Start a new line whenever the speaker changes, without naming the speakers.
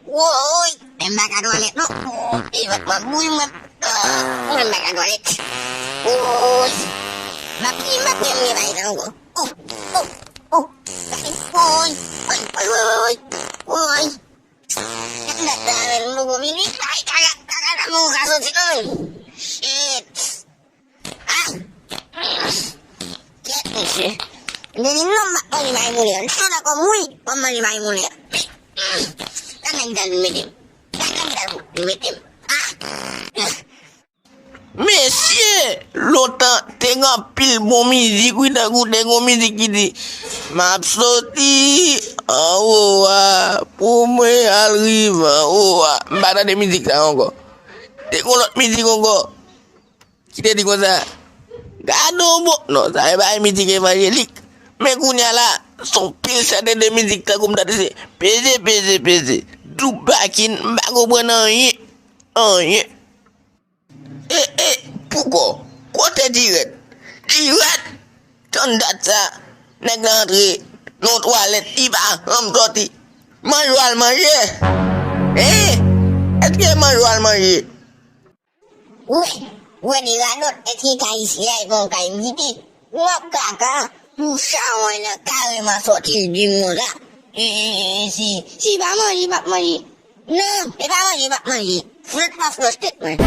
Uy, embajador Alex, no. Ibat mabuy mat. Embajador Alex. Uy. Maki ni bai đâu go. Ôi. Ôi. Chắc là mua mini cái mua cả rồi chị ơi. Shit. Chết. Nên nó mặc con gì mày mua liền, sao là con mũi, con mày mày mua liền. Cái này đần mày đi.
Monsieur, l'autant tengok pil bon musique, oui dah tengok musique ini. Map sorti, pour moi arrive, mbak ada musique dah encore. Tengok lot musique encore. Kita di kosa. Gado bo, no saya baik musique evangélique. Mais kunya lah, son pil sada de musique tak kum tadi. PZ. Du bakin mbak go benar ye. Ye. Pourquoi? Quoi t'as dit? Dirat? Ton data, negari, no toilet, tiba, sorti. Majual maje. Est-ce que majual maje?
Gue di Lanut, eti kai siai kong kai miti. Ngap kakak, musang wala kau masuk tinggi muda. Si bama. No, si bama. Fruit of the stick, man.